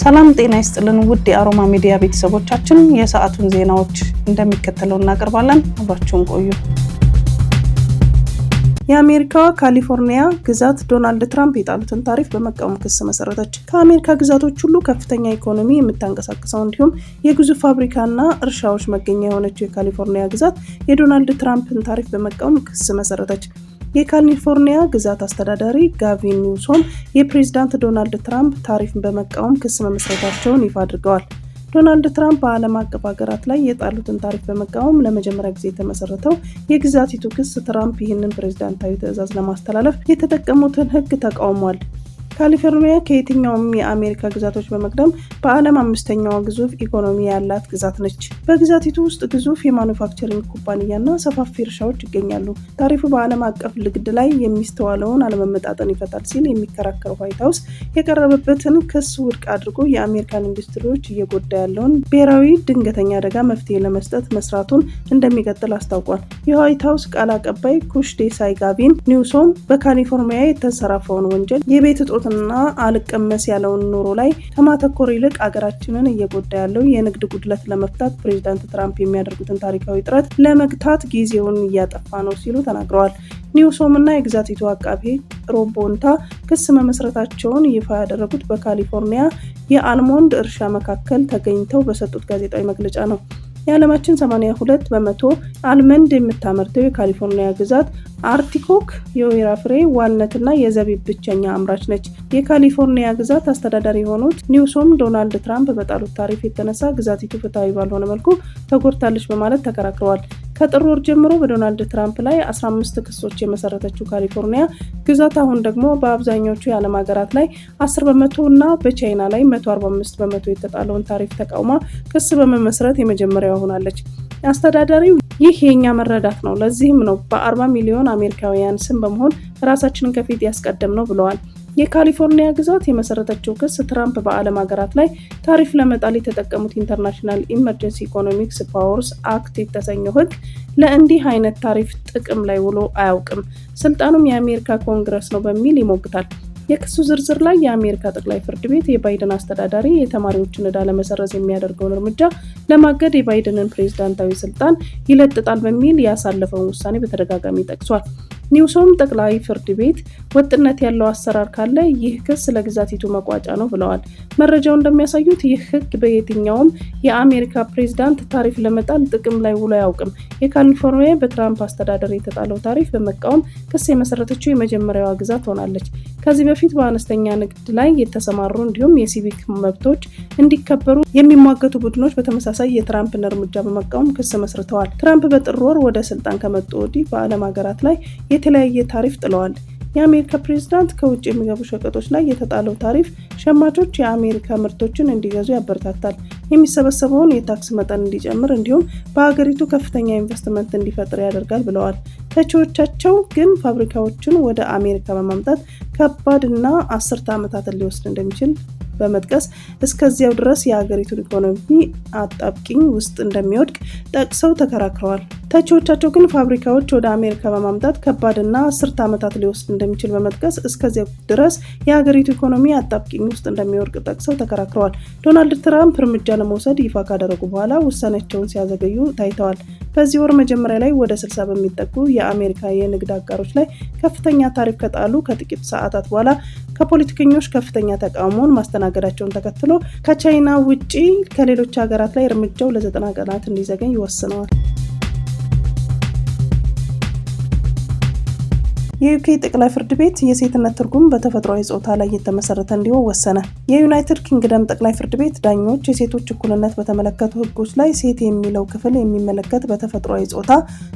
ሰላም ጤና ይስጥልን ውድ የአሮማ ሚዲያ ቤተሰቦቻችን የሰዓቱን ዜናዎች እንደሚከተለው እናቀርባለን። አብራችሁን ቆዩ። የአሜሪካዋ ካሊፎርኒያ ግዛት ዶናልድ ትራምፕ የጣሉትን ታሪፍ በመቃወም ክስ መሰረተች። ከአሜሪካ ግዛቶች ሁሉ ከፍተኛ ኢኮኖሚ የምታንቀሳቅሰው እንዲሁም የግዙፍ ፋብሪካና እርሻዎች መገኛ የሆነችው የካሊፎርኒያ ግዛት የዶናልድ ትራምፕን ታሪፍ በመቃወም ክስ መሰረተች። የካሊፎርኒያ ግዛት አስተዳዳሪ ጋቪን ኒውሶም የፕሬዝዳንት ዶናልድ ትራምፕ ታሪፍን በመቃወም ክስ መመስረታቸውን ይፋ አድርገዋል። ዶናልድ ትራምፕ በዓለም አቀፍ ሀገራት ላይ የጣሉትን ታሪፍ በመቃወም ለመጀመሪያ ጊዜ የተመሰረተው የግዛቲቱ ክስ ትራምፕ ይህንን ፕሬዝዳንታዊ ትዕዛዝ ለማስተላለፍ የተጠቀሙትን ሕግ ተቃውሟል። ካሊፎርኒያ ከየትኛውም የአሜሪካ ግዛቶች በመቅደም በዓለም አምስተኛዋ ግዙፍ ኢኮኖሚ ያላት ግዛት ነች። በግዛቲቱ ውስጥ ግዙፍ የማኑፋክቸሪንግ ኩባንያና ሰፋፊ እርሻዎች ይገኛሉ። ታሪፉ በዓለም አቀፍ ንግድ ላይ የሚስተዋለውን አለመመጣጠን ይፈታል ሲል የሚከራከረው ዋይት ሀውስ የቀረበበትን ክስ ውድቅ አድርጎ የአሜሪካን ኢንዱስትሪዎች እየጎዳ ያለውን ብሔራዊ ድንገተኛ አደጋ መፍትሄ ለመስጠት መስራቱን እንደሚቀጥል አስታውቋል። የዋይት ሀውስ ቃል አቀባይ ኩሽ ዴሳይ ጋቪን ኒውሶም በካሊፎርኒያ የተንሰራፋውን ወንጀል የቤት እጦት እና አልቀመስ ያለውን ኑሮ ላይ ከማተኮር ይልቅ አገራችንን እየጎዳ ያለው የንግድ ጉድለት ለመፍታት ፕሬዝዳንት ትራምፕ የሚያደርጉትን ታሪካዊ ጥረት ለመግታት ጊዜውን እያጠፋ ነው ሲሉ ተናግረዋል። ኒውሶም እና የግዛቲቱ አቃቤ ሮብ ቦንታ ክስ መመስረታቸውን ይፋ ያደረጉት በካሊፎርኒያ የአልሞንድ እርሻ መካከል ተገኝተው በሰጡት ጋዜጣዊ መግለጫ ነው። የዓለማችን 82% አልመንድ የምታመርተው የካሊፎርኒያ ግዛት አርቲኮክ የወይራ ፍሬ፣ ዋልነትና የዘቢብ ብቸኛ አምራች ነች። የካሊፎርኒያ ግዛት አስተዳዳሪ የሆኑት ኒውሶም ዶናልድ ትራምፕ በጣሉት ታሪፍ የተነሳ ግዛቲቱ ፍትሐዊ ባልሆነ መልኩ ተጎድታለች በማለት ተከራክረዋል። ከጥር ወር ጀምሮ በዶናልድ ትራምፕ ላይ 15 ክሶች የመሰረተችው ካሊፎርኒያ ግዛት አሁን ደግሞ በአብዛኞቹ የዓለም ሀገራት ላይ 10% እና በቻይና ላይ 145% የተጣለውን ታሪፍ ተቃውማ ክስ በመመስረት የመጀመሪያዋ ሆናለች። አስተዳዳሪው ይህ የኛ መረዳት ነው፣ ለዚህም ነው በ40 ሚሊዮን አሜሪካውያን ስም በመሆን ራሳችንን ከፊት ያስቀደም ነው ብለዋል። የካሊፎርኒያ ግዛት የመሰረተችው ክስ ትራምፕ በዓለም ሀገራት ላይ ታሪፍ ለመጣል የተጠቀሙት ኢንተርናሽናል ኢመርጀንሲ ኢኮኖሚክስ ፓወርስ አክት የተሰኘው ሕግ ለእንዲህ አይነት ታሪፍ ጥቅም ላይ ውሎ አያውቅም፣ ስልጣኑም የአሜሪካ ኮንግረስ ነው በሚል ይሞግታል። የክሱ ዝርዝር ላይ የአሜሪካ ጠቅላይ ፍርድ ቤት የባይደን አስተዳዳሪ የተማሪዎችን ዕዳ ለመሰረዝ የሚያደርገውን እርምጃ ለማገድ የባይደንን ፕሬዝዳንታዊ ስልጣን ይለጥጣል በሚል ያሳለፈውን ውሳኔ በተደጋጋሚ ጠቅሷል። ኒውሶም ጠቅላይ ፍርድ ቤት ወጥነት ያለው አሰራር ካለ ይህ ክስ ለግዛቲቱ መቋጫ ነው ብለዋል። መረጃው እንደሚያሳዩት ይህ ሕግ በየትኛውም የአሜሪካ ፕሬዝዳንት ታሪፍ ለመጣል ጥቅም ላይ ውሎ አያውቅም። የካሊፎርኒያ በትራምፕ አስተዳደር የተጣለው ታሪፍ በመቃወም ክስ የመሰረተችው የመጀመሪያዋ ግዛት ሆናለች። ከዚህ በፊት በአነስተኛ ንግድ ላይ የተሰማሩ እንዲሁም የሲቪክ መብቶች እንዲከበሩ የሚሟገቱ ቡድኖች በተመሳሳይ የትራምፕን እርምጃ በመቃወም ክስ መስርተዋል። ትራምፕ በጥር ወር ወደ ስልጣን ከመጡ ወዲህ በዓለም ሀገራት ላይ የተለያየ ታሪፍ ጥለዋል። የአሜሪካ ፕሬዝዳንት ከውጭ የሚገቡ ሸቀጦች ላይ የተጣለው ታሪፍ ሸማቾች የአሜሪካ ምርቶችን እንዲገዙ ያበረታታል፣ የሚሰበሰበውን የታክስ መጠን እንዲጨምር እንዲሁም በሀገሪቱ ከፍተኛ ኢንቨስትመንት እንዲፈጥር ያደርጋል ብለዋል። ተቺዎቻቸው ግን ፋብሪካዎችን ወደ አሜሪካ በማምጣት ከባድ እና 10 ዓመታትን ሊወስድ እንደሚችል በመጥቀስ እስከዚያው ድረስ የሀገሪቱን ኢኮኖሚ አጣብቂኝ ውስጥ እንደሚወድቅ ጠቅሰው ተከራክረዋል። ተቺዎቻቸው ግን ፋብሪካዎች ወደ አሜሪካ በማምጣት ከባድና 10 ዓመታት ሊወስድ እንደሚችል በመጥቀስ እስከዚያው ድረስ የሀገሪቱ ኢኮኖሚ አጣብቂኝ ውስጥ እንደሚወድቅ ጠቅሰው ተከራክረዋል። ዶናልድ ትራምፕ እርምጃ ለመውሰድ ይፋ ካደረጉ በኋላ ውሳኔያቸውን ሲያዘገዩ ታይተዋል። በዚህ ወር መጀመሪያ ላይ ወደ 60 በሚጠጉ የአሜሪካ የንግድ አጋሮች ላይ ከፍተኛ ታሪፍ ከጣሉ ከጥቂት ሰዓታት በኋላ ከፖለቲከኞች ከፍተኛ ተቃውሞን ማስተናገዳቸውን ተከትሎ ከቻይና ውጪ ከሌሎች ሀገራት ላይ እርምጃው ለ90 ቀናት እንዲዘገይ ወስነዋል። የዩኬ ጠቅላይ ፍርድ ቤት የሴትነት ትርጉም በተፈጥሯዊ ጾታ ላይ የተመሰረተ እንዲሆን ወሰነ። የዩናይትድ ኪንግደም ጠቅላይ ፍርድ ቤት ዳኞች የሴቶች እኩልነት በተመለከቱ ሕጎች ላይ ሴት የሚለው ክፍል የሚመለከት በተፈጥሯዊ ጾታ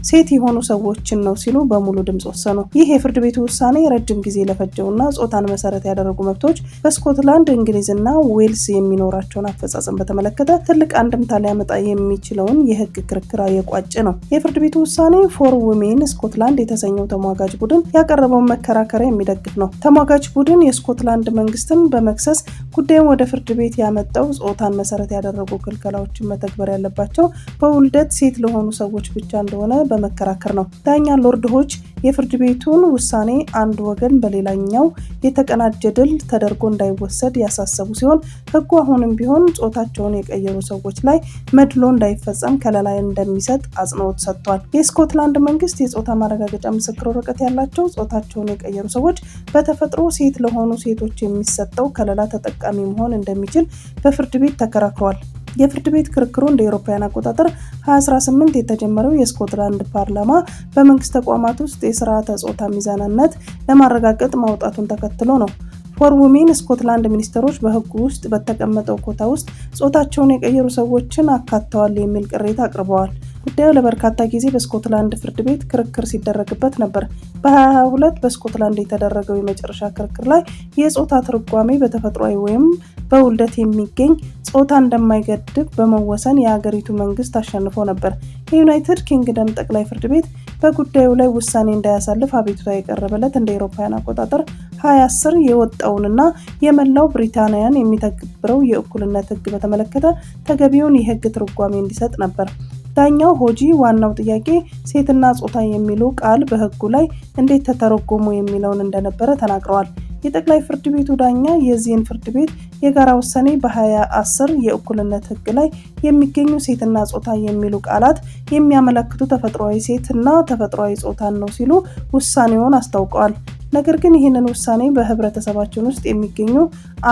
ሴት የሆኑ ሰዎችን ነው ሲሉ በሙሉ ድምጽ ወሰኑ። ይህ የፍርድ ቤቱ ውሳኔ ረጅም ጊዜ ለፈጀውና ጾታን መሰረት ያደረጉ መብቶች በስኮትላንድ፣ እንግሊዝና ዌልስ የሚኖራቸውን አፈጻጸም በተመለከተ ትልቅ አንድምታ ሊያመጣ የሚችለውን የሕግ ክርክር የቋጭ ነው። የፍርድ ቤቱ ውሳኔ ፎር ዊሜን ስኮትላንድ የተሰኘው ተሟጋጅ ቡድን ያቀረበውን መከራከሪያ የሚደግፍ ነው። ተሟጋች ቡድን የስኮትላንድ መንግስትን በመክሰስ ጉዳዩን ወደ ፍርድ ቤት ያመጣው ጾታን መሰረት ያደረጉ ክልከላዎችን መተግበር ያለባቸው በውልደት ሴት ለሆኑ ሰዎች ብቻ እንደሆነ በመከራከር ነው። ዳኛ ሎርድ ሆች የፍርድ ቤቱን ውሳኔ አንድ ወገን በሌላኛው የተቀናጀ ድል ተደርጎ እንዳይወሰድ ያሳሰቡ ሲሆን ህጉ አሁንም ቢሆን ጾታቸውን የቀየሩ ሰዎች ላይ መድሎ እንዳይፈጸም ከለላ እንደሚሰጥ አጽንኦት ሰጥቷል። የስኮትላንድ መንግስት የጾታ ማረጋገጫ ምስክር ወረቀት ያላቸው ጾታቸውን የቀየሩ ሰዎች በተፈጥሮ ሴት ለሆኑ ሴቶች የሚሰጠው ከለላ ተጠቃሚ መሆን እንደሚችል በፍርድ ቤት ተከራክሯል። የፍርድ ቤት ክርክሩ እንደ አውሮፓውያን አቆጣጠር 2018 የተጀመረው የስኮትላንድ ፓርላማ በመንግስት ተቋማት ውስጥ የስርዓተ ጾታ ሚዛናነት ለማረጋገጥ ማውጣቱን ተከትሎ ነው። ፎር ዊሜን ስኮትላንድ ሚኒስትሮች በህጉ ውስጥ በተቀመጠው ኮታ ውስጥ ጾታቸውን የቀየሩ ሰዎችን አካተዋል የሚል ቅሬታ አቅርበዋል። ጉዳዩ ለበርካታ ጊዜ በስኮትላንድ ፍርድ ቤት ክርክር ሲደረግበት ነበር። በ2022 በስኮትላንድ የተደረገው የመጨረሻ ክርክር ላይ የጾታ ትርጓሜ በተፈጥሯዊ ወይም በውልደት የሚገኝ ጾታ እንደማይገድብ በመወሰን የሀገሪቱ መንግስት አሸንፎ ነበር። የዩናይትድ ኪንግደም ጠቅላይ ፍርድ ቤት በጉዳዩ ላይ ውሳኔ እንዳያሳልፍ አቤቱታ የቀረበለት እንደ አውሮፓውያን አቆጣጠር 2010 የወጣውንና የመላው ብሪታንያን የሚተገብረው የእኩልነት ህግ በተመለከተ ተገቢውን የህግ ትርጓሜ እንዲሰጥ ነበር። ዳኛው ሆጂ ዋናው ጥያቄ ሴትና ጾታ የሚሉ ቃል በህጉ ላይ እንዴት ተተረጎሙ የሚለውን እንደነበረ ተናግረዋል። የጠቅላይ ፍርድ ቤቱ ዳኛ የዚህን ፍርድ ቤት የጋራ ውሳኔ በ2010 የእኩልነት ህግ ላይ የሚገኙ ሴትና ጾታ የሚሉ ቃላት የሚያመለክቱ ተፈጥሯዊ ሴትና ተፈጥሯዊ ጾታን ነው ሲሉ ውሳኔውን አስታውቀዋል። ነገር ግን ይህንን ውሳኔ በህብረተሰባችን ውስጥ የሚገኙ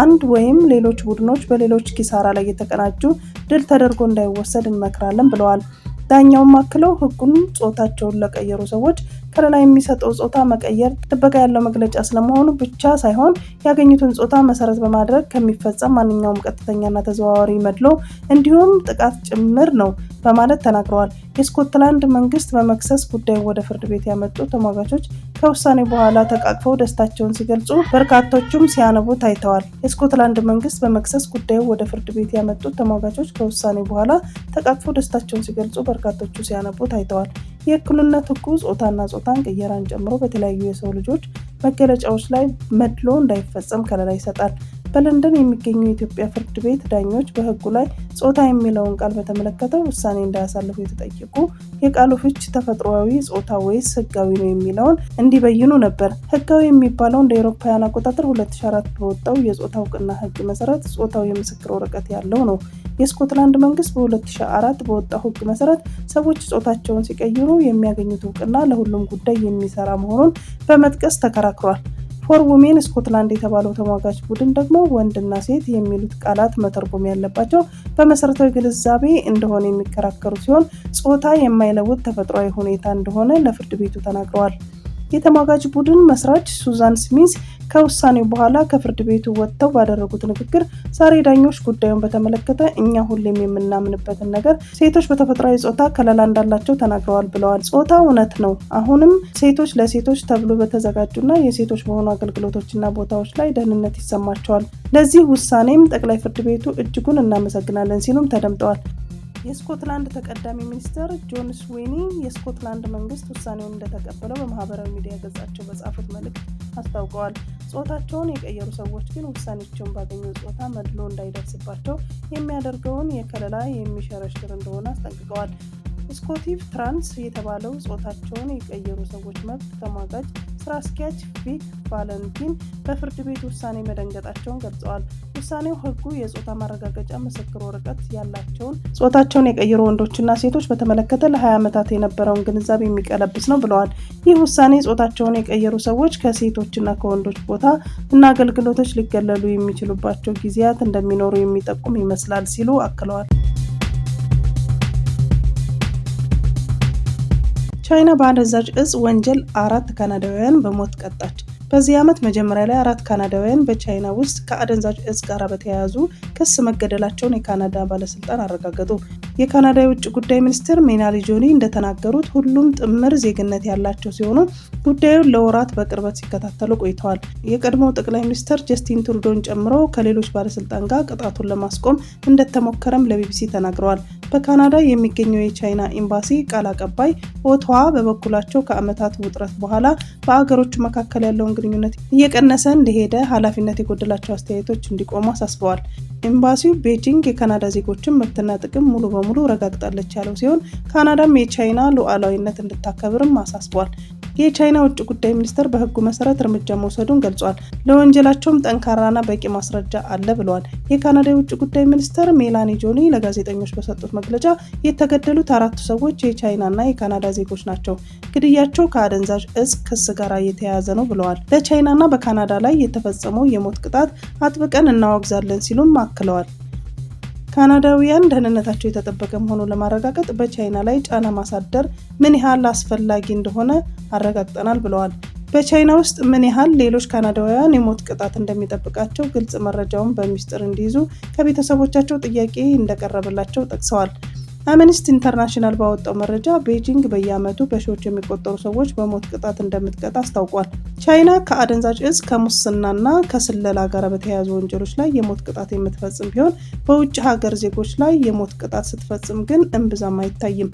አንድ ወይም ሌሎች ቡድኖች በሌሎች ኪሳራ ላይ የተቀናጁ ድል ተደርጎ እንዳይወሰድ እንመክራለን ብለዋል። ዳኛውም አክለው ህጉን ጾታቸውን ለቀየሩ ሰዎች ከለላ የሚሰጠው ጾታ መቀየር ጥበቃ ያለው መግለጫ ስለመሆኑ ብቻ ሳይሆን ያገኙትን ጾታ መሰረት በማድረግ ከሚፈጸም ማንኛውም ቀጥተኛና ተዘዋዋሪ መድሎ እንዲሁም ጥቃት ጭምር ነው በማለት ተናግረዋል። የስኮትላንድ መንግስት በመክሰስ ጉዳዩን ወደ ፍርድ ቤት ያመጡ ተሟጋቾች ከውሳኔ በኋላ ተቃቅፈው ደስታቸውን ሲገልጹ በርካቶቹም ሲያነቡ ታይተዋል። የስኮትላንድ መንግስት በመክሰስ ጉዳዩን ወደ ፍርድ ቤት ያመጡ ተሟጋቾች ከውሳኔ በኋላ ተቃቅፈው ደስታቸውን ሲገልጹ በርካቶቹ ሲያነቡ ታይተዋል። የእኩልነት ህጉ ጾታና ጾታን ቅየራን ጨምሮ በተለያዩ የሰው ልጆች መገለጫዎች ላይ መድሎ እንዳይፈጸም ከለላ ይሰጣል። በለንደን የሚገኙ የኢትዮጵያ ፍርድ ቤት ዳኞች በህጉ ላይ ጾታ የሚለውን ቃል በተመለከተ ውሳኔ እንዳያሳልፉ የተጠየቁ የቃሉ ፍች ተፈጥሯዊ ጾታ ወይስ ህጋዊ ነው የሚለውን እንዲበይኑ ነበር። ህጋዊ የሚባለው እንደ አውሮፓውያን አቆጣጠር 2004 በወጣው የጾታ እውቅና ህግ መሰረት ጾታው የምስክር ወረቀት ያለው ነው። የስኮትላንድ መንግስት በ2004 በወጣው ህግ መሰረት ሰዎች ጾታቸውን ሲቀይሩ የሚያገኙት እውቅና ለሁሉም ጉዳይ የሚሰራ መሆኑን በመጥቀስ ተከራክሯል። ፎር ዊሜን ስኮትላንድ የተባለው ተሟጋች ቡድን ደግሞ ወንድና ሴት የሚሉት ቃላት መተርጎም ያለባቸው በመሰረታዊ ግንዛቤ እንደሆነ የሚከራከሩ ሲሆን ጾታ የማይለውጥ ተፈጥሯዊ ሁኔታ እንደሆነ ለፍርድ ቤቱ ተናግረዋል። የተሟጋች ቡድን መስራች ሱዛን ስሚዝ ከውሳኔው በኋላ ከፍርድ ቤቱ ወጥተው ባደረጉት ንግግር ዛሬ ዳኞች ጉዳዩን በተመለከተ እኛ ሁሌም የምናምንበትን ነገር ሴቶች በተፈጥሯዊ ጾታ ከለላ እንዳላቸው ተናግረዋል ብለዋል። ጾታ እውነት ነው። አሁንም ሴቶች ለሴቶች ተብሎ በተዘጋጁና የሴቶች በሆኑ አገልግሎቶችና ቦታዎች ላይ ደህንነት ይሰማቸዋል። ለዚህ ውሳኔም ጠቅላይ ፍርድ ቤቱ እጅጉን እናመሰግናለን ሲሉም ተደምጠዋል። የስኮትላንድ ተቀዳሚ ሚኒስትር ጆን ስዊኒ የስኮትላንድ መንግስት ውሳኔውን እንደተቀበለው በማህበራዊ ሚዲያ ገጻቸው በጻፉት መልእክት አስታውቀዋል። ጾታቸውን የቀየሩ ሰዎች ግን ውሳኔያቸውን ባገኙት ጾታ መድሎ እንዳይደርስባቸው የሚያደርገውን የከለላ የሚሸረሽር እንደሆነ አስጠንቅቀዋል። ስኮቲቭ ትራንስ የተባለው ጾታቸውን የቀየሩ ሰዎች መብት ተሟጋች ስራ አስኪያጅ ቪክ ቫለንቲን በፍርድ ቤት ውሳኔ መደንገጣቸውን ገልጸዋል። ውሳኔው ህጉ የጾታ ማረጋገጫ ምስክር ወረቀት ያላቸውን ጾታቸውን የቀየሩ ወንዶችና ሴቶች በተመለከተ ለ20 ዓመታት የነበረውን ግንዛቤ የሚቀለብስ ነው ብለዋል። ይህ ውሳኔ ጾታቸውን የቀየሩ ሰዎች ከሴቶችና ከወንዶች ቦታ እና አገልግሎቶች ሊገለሉ የሚችሉባቸው ጊዜያት እንደሚኖሩ የሚጠቁም ይመስላል ሲሉ አክለዋል። ቻይና በአደንዛዥ እጽ ወንጀል 4 ካናዳውያን በሞት ቀጣች። በዚህ ዓመት መጀመሪያ ላይ 4 ካናዳውያን በቻይና ውስጥ ከአደንዛዥ እጽ ጋር በተያያዙ ክስ መገደላቸውን የካናዳ ባለስልጣን አረጋገጡ። የካናዳ የውጭ ጉዳይ ሚኒስትር ሜናሊ ጆሊ እንደተናገሩት ሁሉም ጥምር ዜግነት ያላቸው ሲሆኑ ጉዳዩን ለወራት በቅርበት ሲከታተሉ ቆይተዋል። የቀድሞው ጠቅላይ ሚኒስትር ጀስቲን ትሩዶን ጨምሮ ከሌሎች ባለስልጣን ጋር ቅጣቱን ለማስቆም እንደተሞከረም ለቢቢሲ ተናግረዋል። በካናዳ የሚገኘው የቻይና ኤምባሲ ቃል አቀባይ ኦቶዋ በበኩላቸው ከዓመታት ውጥረት በኋላ በአገሮቹ መካከል ያለውን ግንኙነት እየቀነሰ እንደሄደ ኃላፊነት የጎደላቸው አስተያየቶች እንዲቆሙ አሳስበዋል። ኤምባሲው ቤጂንግ የካናዳ ዜጎችን መብትና ጥቅም ሙሉ በሙሉ ረጋግጣለች ያለው ሲሆን ካናዳም የቻይና ሉዓላዊነት እንድታከብርም አሳስቧል። የቻይና ውጭ ጉዳይ ሚኒስቴር በህጉ መሰረት እርምጃ መውሰዱን ገልጿል። ለወንጀላቸውም ጠንካራና በቂ ማስረጃ አለ ብለዋል። የካናዳ የውጭ ጉዳይ ሚኒስትር ሜላኒ ጆሊ ለጋዜጠኞች በሰጡት መግለጫ የተገደሉት 4 ሰዎች የቻይናና የካናዳ ዜጎች ናቸው። ግድያቸው ከአደንዛዥ እጽ ክስ ጋር የተያያዘ ነው ብለዋል። በቻይናና በካናዳ ላይ የተፈጸመው የሞት ቅጣት አጥብቀን እናወግዛለን ሲሉም አክለዋል። ካናዳውያን ደህንነታቸው የተጠበቀ መሆኑን ለማረጋገጥ በቻይና ላይ ጫና ማሳደር ምን ያህል አስፈላጊ እንደሆነ አረጋግጠናል ብለዋል። በቻይና ውስጥ ምን ያህል ሌሎች ካናዳውያን የሞት ቅጣት እንደሚጠብቃቸው ግልጽ መረጃውን በሚስጥር እንዲይዙ ከቤተሰቦቻቸው ጥያቄ እንደቀረበላቸው ጠቅሰዋል። አምነስቲ ኢንተርናሽናል ባወጣው መረጃ ቤጂንግ በየዓመቱ በሺዎች የሚቆጠሩ ሰዎች በሞት ቅጣት እንደምትቀጣ አስታውቋል። ቻይና ከአደንዛዥ እጽ ከሙስናና ከስለላ ጋር በተያያዙ ወንጀሎች ላይ የሞት ቅጣት የምትፈጽም ቢሆን በውጭ ሀገር ዜጎች ላይ የሞት ቅጣት ስትፈጽም ግን እምብዛም አይታይም።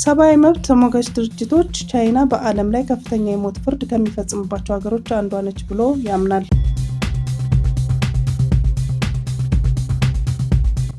ሰብአዊ መብት ተሟጋች ድርጅቶች ቻይና በዓለም ላይ ከፍተኛ የሞት ፍርድ ከሚፈጽምባቸው ሀገሮች አንዷ ነች ብሎ ያምናል።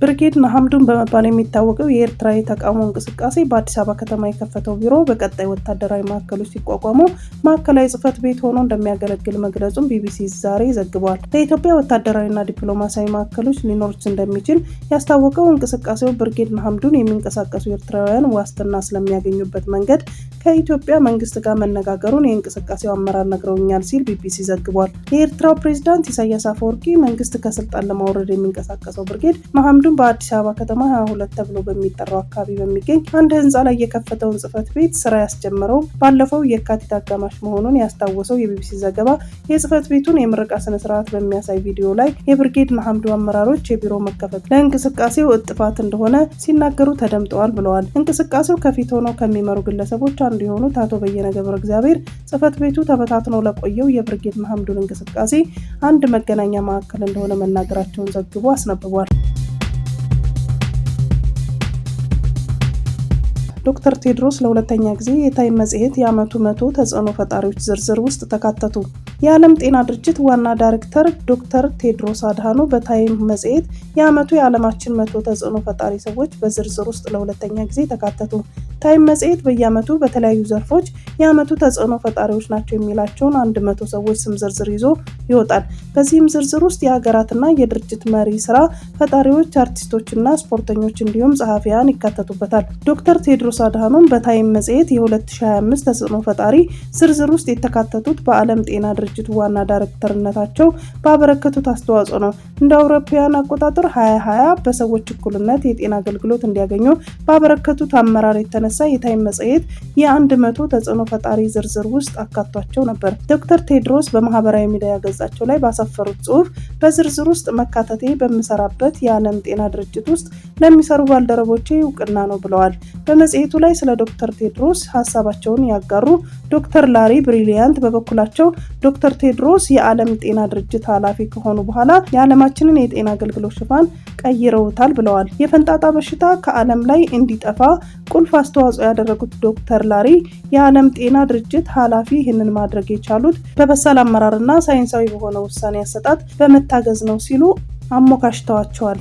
ብርጌድ ንሓመዱን በመባል የሚታወቀው የኤርትራ የተቃውሞ እንቅስቃሴ በአዲስ አበባ ከተማ የከፈተው ቢሮ በቀጣይ ወታደራዊ ማዕከሎች ሲቋቋሙ ማዕከላዊ ጽሕፈት ቤት ሆኖ እንደሚያገለግል መግለጹን ቢቢሲ ዛሬ ዘግቧል። በኢትዮጵያ ወታደራዊና ዲፕሎማሲያዊ ማዕከሎች ሊኖሩት እንደሚችል ያስታወቀው እንቅስቃሴው ብርጌድ ንሓመዱን የሚንቀሳቀሱ ኤርትራውያን ዋስትና ስለሚያገኙበት መንገድ ከኢትዮጵያ መንግስት ጋር መነጋገሩን የእንቅስቃሴው አመራር ነግረውኛል ሲል ቢቢሲ ዘግቧል። የኤርትራው ፕሬዝዳንት ኢሳያስ አፈወርቂ መንግስት ከስልጣን ለማውረድ የሚንቀሳቀሰው ብርጌድ ንሓመዱን በአዲስ አበባ ከተማ 22 ተብሎ በሚጠራው አካባቢ በሚገኝ አንድ ህንፃ ላይ የከፈተውን ጽሕፈት ቤት ስራ ያስጀመረው ባለፈው የካቲት አጋማሽ መሆኑን ያስታወሰው የቢቢሲ ዘገባ የጽሕፈት ቤቱን የምረቃ ስነ ስርዓት በሚያሳይ ቪዲዮ ላይ የብርጌድ ንሓመዱ አመራሮች የቢሮ መከፈት ለእንቅስቃሴው እጥፋት እንደሆነ ሲናገሩ ተደምጠዋል ብለዋል። እንቅስቃሴው ከፊት ሆነው ከሚመሩ ግለሰቦች አንዱ የሆኑት አቶ በየነ ገብረ እግዚአብሔር ጽሕፈት ቤቱ ተበታትኖ ለቆየው የብርጌድ ንሓመዱን እንቅስቃሴ አንድ መገናኛ ማዕከል እንደሆነ መናገራቸውን ዘግቦ አስነብቧል። ዶክተር ቴድሮስ ለሁለተኛ ጊዜ የታይም መጽሔት የዓመቱ 100 ተጽዕኖ ፈጣሪዎች ዝርዝር ውስጥ ተካተቱ። የዓለም ጤና ድርጅት ዋና ዳይሬክተር ዶክተር ቴድሮስ አድሃኖም በታይም መጽሔት የዓመቱ የዓለማችን 100 ተጽዕኖ ፈጣሪ ሰዎች በዝርዝር ውስጥ ለሁለተኛ ጊዜ ተካተቱ። ታይም መጽሔት በየዓመቱ በተለያዩ ዘርፎች የዓመቱ ተጽዕኖ ፈጣሪዎች ናቸው የሚላቸውን 100 ሰዎች ስም ዝርዝር ይዞ ይወጣል። በዚህም ዝርዝር ውስጥ የሀገራትና የድርጅት መሪ ስራ ፈጣሪዎች፣ አርቲስቶችና ስፖርተኞች እንዲሁም ጸሐፊያን ይካተቱበታል። ዶክተር ቴድሮስ አድሃኖም በታይም መጽሔት የ2025 ተጽዕኖ ፈጣሪ ዝርዝር ውስጥ የተካተቱት በዓለም ጤና ድርጅት ዋና ዳይሬክተርነታቸው ባበረከቱት አስተዋጽኦ ነው። እንደ አውሮፓውያን አቆጣጠር 2020 በሰዎች እኩልነት የጤና አገልግሎት እንዲያገኙ ባበረከቱት አመራር የተነሳ የታይም መጽሔት የ100 ተጽዕኖ ፈጣሪ ዝርዝር ውስጥ አካቷቸው ነበር። ዶክተር ቴድሮስ በማህበራዊ ሚዲያ ገጻቸው ላይ ባሰፈሩት ጽሑፍ በዝርዝር ውስጥ መካተቴ በምሰራበት የዓለም ጤና ድርጅት ውስጥ ለሚሰሩ ባልደረቦቼ እውቅና ነው ብለዋል። በመጽሔቱ ላይ ስለ ዶክተር ቴድሮስ ሀሳባቸውን ያጋሩ ዶክተር ላሪ ብሪሊያንት በበኩላቸው ዶክተር ቴድሮስ የዓለም ጤና ድርጅት ኃላፊ ከሆኑ በኋላ የዓለማችንን የጤና አገልግሎት ሽፋን ቀይረውታል ብለዋል። የፈንጣጣ በሽታ ከዓለም ላይ እንዲጠፋ ቁልፍ አስተዋጽኦ ያደረጉት ዶክተር ላሪ የዓለም ጤና ድርጅት ኃላፊ ይህንን ማድረግ የቻሉት በበሳል አመራርና ሳይንሳዊ በሆነ ውሳኔ አሰጣጥ በመታገዝ ነው ሲሉ አሞካሽተዋቸዋል።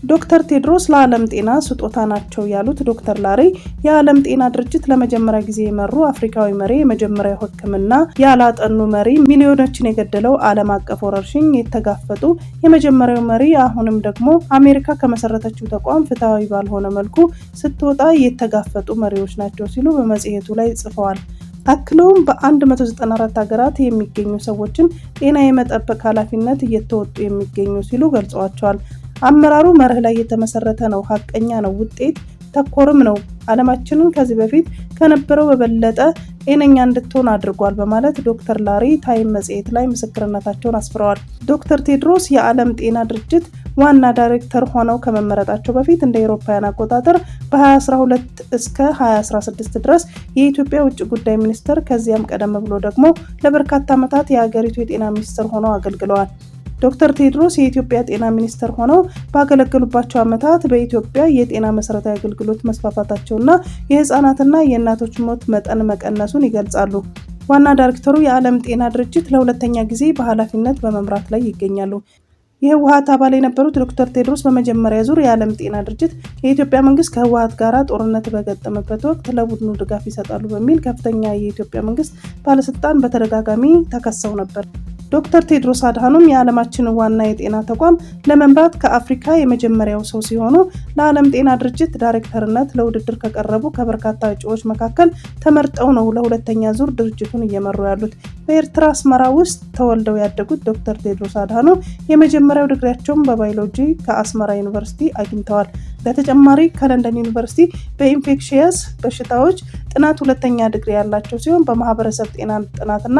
ዶክተር ቴድሮስ ለዓለም ጤና ስጦታ ናቸው ያሉት ዶክተር ላሪ የዓለም ጤና ድርጅት ለመጀመሪያ ጊዜ የመሩ አፍሪካዊ መሪ፣ የመጀመሪያው ሕክምና ያላጠኑ መሪ፣ ሚሊዮኖችን የገደለው ዓለም አቀፍ ወረርሽኝ የተጋፈጡ የመጀመሪያው መሪ፣ አሁንም ደግሞ አሜሪካ ከመሰረተችው ተቋም ፍትሃዊ ባልሆነ መልኩ ስትወጣ የተጋፈጡ መሪዎች ናቸው ሲሉ በመጽሔቱ ላይ ጽፈዋል። አክለውም በ194 ሀገራት የሚገኙ ሰዎችን ጤና የመጠበቅ ኃላፊነት እየተወጡ የሚገኙ ሲሉ ገልጸዋቸዋል። አመራሩ መርህ ላይ የተመሰረተ ነው፣ ሀቀኛ ነው፣ ውጤት ተኮርም ነው፣ ዓለማችንን ከዚህ በፊት ከነበረው በበለጠ ጤነኛ እንድትሆን አድርጓል በማለት ዶክተር ላሪ ታይም መጽሔት ላይ ምስክርነታቸውን አስፍረዋል። ዶክተር ቴድሮስ የዓለም ጤና ድርጅት ዋና ዳይሬክተር ሆነው ከመመረጣቸው በፊት እንደ አውሮፓውያን አቆጣጠር በ2012 እስከ 2016 ድረስ የኢትዮጵያ ውጭ ጉዳይ ሚኒስትር ከዚያም ቀደም ብሎ ደግሞ ለበርካታ ዓመታት የሀገሪቱ የጤና ሚኒስትር ሆነው አገልግለዋል። ዶክተር ቴድሮስ የኢትዮጵያ ጤና ሚኒስትር ሆነው ባገለገሉባቸው ዓመታት በኢትዮጵያ የጤና መሰረታዊ አገልግሎት መስፋፋታቸውና የህፃናትና የእናቶች ሞት መጠን መቀነሱን ይገልጻሉ። ዋና ዳይሬክተሩ የዓለም ጤና ድርጅት ለሁለተኛ ጊዜ በኃላፊነት በመምራት ላይ ይገኛሉ። የህወሓት አባል የነበሩት ዶክተር ቴድሮስ በመጀመሪያ ዙር የዓለም ጤና ድርጅት የኢትዮጵያ መንግስት ከህወሓት ጋር ጦርነት በገጠመበት ወቅት ለቡድኑ ድጋፍ ይሰጣሉ በሚል ከፍተኛ የኢትዮጵያ መንግስት ባለስልጣን በተደጋጋሚ ተከሰው ነበር። ዶክተር ቴድሮስ አድሃኖም የዓለማችንን ዋና የጤና ተቋም ለመምራት ከአፍሪካ የመጀመሪያው ሰው ሲሆኑ ለዓለም ጤና ድርጅት ዳይሬክተርነት ለውድድር ከቀረቡ ከበርካታ እጩዎች መካከል ተመርጠው ነው ለሁለተኛ ዙር ድርጅቱን እየመሩ ያሉት። በኤርትራ አስመራ ውስጥ ተወልደው ያደጉት ዶክተር ቴድሮስ አድሃኖም የመጀመሪያው ዲግሪያቸውን በባዮሎጂ ከአስመራ ዩኒቨርሲቲ አግኝተዋል። በተጨማሪ ከለንደን ዩኒቨርሲቲ በኢንፌክሽየስ በሽታዎች ጥናት ሁለተኛ ዲግሪ ያላቸው ሲሆን በማህበረሰብ ጤና ጥናትና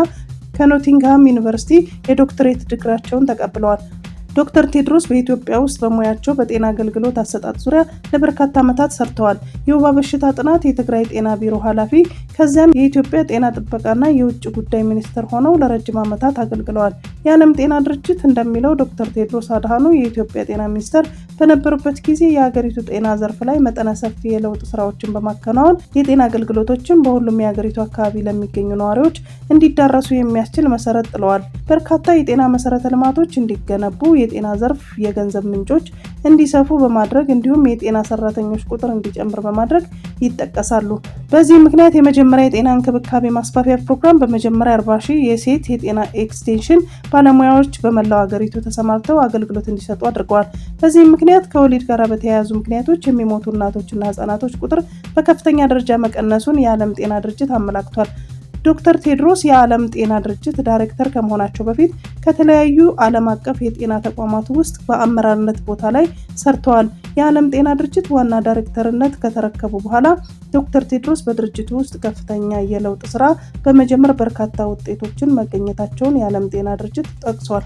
ከኖቲንግሃም ዩኒቨርሲቲ የዶክትሬት ዲግሪያቸውን ተቀብለዋል። ዶክተር ቴድሮስ በኢትዮጵያ ውስጥ በሙያቸው በጤና አገልግሎት አሰጣጥ ዙሪያ ለበርካታ ዓመታት ሰርተዋል። የወባ በሽታ ጥናት የትግራይ ጤና ቢሮ ኃላፊ፣ ከዚያም የኢትዮጵያ ጤና ጥበቃና የውጭ ጉዳይ ሚኒስትር ሆነው ለረጅም ዓመታት አገልግለዋል። የዓለም ጤና ድርጅት እንደሚለው ዶክተር ቴድሮስ አድሃኖም የኢትዮጵያ ጤና ሚኒስትር በነበሩበት ጊዜ የሀገሪቱ ጤና ዘርፍ ላይ መጠነ ሰፊ የለውጥ ስራዎችን በማከናወን የጤና አገልግሎቶችን በሁሉም የሀገሪቱ አካባቢ ለሚገኙ ነዋሪዎች እንዲዳረሱ የሚያስችል መሰረት ጥለዋል። በርካታ የጤና መሰረተ ልማቶች እንዲገነቡ፣ የጤና ዘርፍ የገንዘብ ምንጮች እንዲሰፉ በማድረግ እንዲሁም የጤና ሰራተኞች ቁጥር እንዲጨምር በማድረግ ይጠቀሳሉ። በዚህ ምክንያት የመጀመሪያ የጤና እንክብካቤ ማስፋፊያ ፕሮግራም በመጀመሪያ 40,000 የሴት የጤና ኤክስቴንሽን ባለሙያዎች በመላው ሀገሪቱ ተሰማርተው አገልግሎት እንዲሰጡ አድርገዋል። በዚህ ምክንያት ከወሊድ ጋር በተያያዙ ምክንያቶች የሚሞቱ እናቶችና ህጻናቶች ቁጥር በከፍተኛ ደረጃ መቀነሱን የዓለም ጤና ድርጅት አመላክቷል። ዶክተር ቴድሮስ የዓለም ጤና ድርጅት ዳይሬክተር ከመሆናቸው በፊት ከተለያዩ ዓለም አቀፍ የጤና ተቋማት ውስጥ በአመራርነት ቦታ ላይ ሰርተዋል። የዓለም ጤና ድርጅት ዋና ዳይሬክተርነት ከተረከቡ በኋላ ዶክተር ቴድሮስ በድርጅቱ ውስጥ ከፍተኛ የለውጥ ስራ በመጀመር በርካታ ውጤቶችን መገኘታቸውን የዓለም ጤና ድርጅት ጠቅሷል።